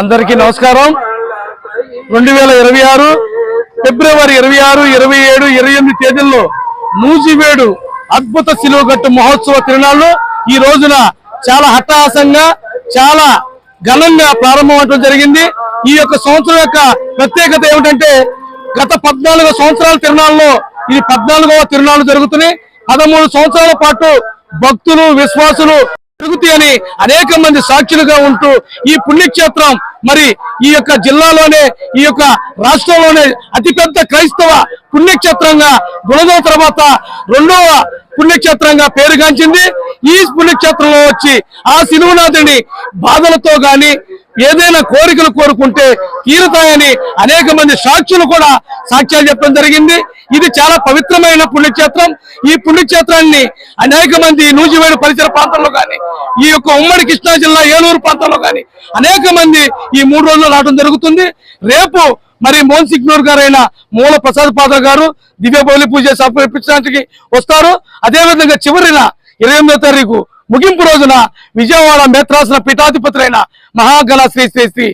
అందరికీ నమస్కారం. 2026 ఫిబ్రవరి 26, 27, 28 తేదీల్లో నూజివేడు అద్భుత సిలువగట్టు మహోత్సవ తిరునాళ్ళు ఈ రోజున చాలా హఠాసంగా చాలా ఘనంగా ప్రారంభం అవడం జరిగింది. ఈ యొక్క సంవత్సరం యొక్క ప్రత్యేకత ఏమిటంటే గత 14 సంవత్సరాల తిరునాళ్ళలో ఇది 14వ తిరునాళ్ళు జరుగుతున్నాయి. 13 సంవత్సరాల పాటు భక్తులు విశ్వాసులు తిరుగుతాయని అనేక మంది సాక్షులుగా ఉంటూ ఈ పుణ్యక్షేత్రం మరి ఈ యొక్క జిల్లాలోనే ఈ యొక్క రాష్ట్రంలోనే అతిపెద్ద క్రైస్తవ పుణ్యక్షేత్రంగా గుణదల తర్వాత 2వ పుణ్యక్షేత్రంగా పేరుగాంచింది. ఈ పుణ్యక్షేత్రంలో వచ్చి ఆ సిలువనాథుని బాధలతో గాని ఏదైనా కోరికలు కోరుకుంటే తీరుతాయని అనేక మంది సాక్షులు కూడా సాక్ష్యాలు చెప్పడం జరిగింది. ఇది చాలా పవిత్రమైన పుణ్యక్షేత్రం. ఈ పుణ్యక్షేత్రాన్ని అనేక మంది నూజివేడు పరిసర ప్రాంతంలో కానీ ఈ యొక్క ఉమ్మడి కృష్ణా జిల్లా ఏలూరు ప్రాంతంలో కానీ అనేక మంది ఈ 3 రోజులు రావడం జరుగుతుంది. రేపు మరి మోన్సిగ్నూర్ గారైన మూల ప్రసాద్ పాదర్ గారు దివ్య బౌలి పూజ సమర్పించడానికి వస్తారు. అదేవిధంగా చివరిన 28వ తారీఖు ముగింపు రోజున విజయవాడ మేత్రాసన పీఠాధిపతులైన మహాగణ శ్రీ శ్రీ శ్రీ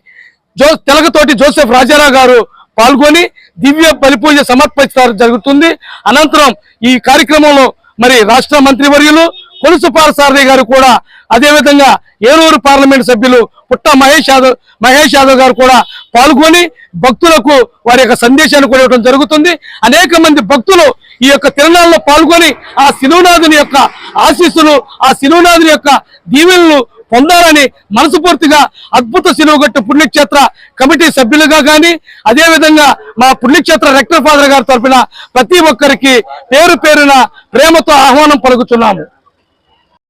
తెలగతోటి జోసెఫ్ రాజారావు గారు పాల్గొని దివ్య బలిపూజ సమర్పించడం జరుగుతుంది. అనంతరం ఈ కార్యక్రమంలో మరి రాష్ట్ర మంత్రివర్యులు కొలుసు పారసారథి గారు కూడా అదేవిధంగా ఏలూరు పార్లమెంట్ సభ్యులు పుట్ట మహేష్ యాదవ్ గారు కూడా పాల్గొని భక్తులకు వారి యొక్క సందేశాన్ని కూడా ఇవ్వడం జరుగుతుంది. అనేక మంది భక్తులు ఈ యొక్క తిరునాళ్ళలో పాల్గొని ఆ సిలువనాథుని యొక్క ఆశీస్సులు ఆ సిలువనాథుని యొక్క దీవెనలు పొందాలని మనస్ఫూర్తిగా అద్భుత సిలువగట్టు పుణ్యక్షేత్ర కమిటీ సభ్యులుగా కానీ అదేవిధంగా మా పుణ్యక్షేత్ర రెక్టర్ ఫాదర్ గారి తరఫున ప్రతి ఒక్కరికి పేరు పేరున ప్రేమతో ఆహ్వానం పలుకుతున్నాము.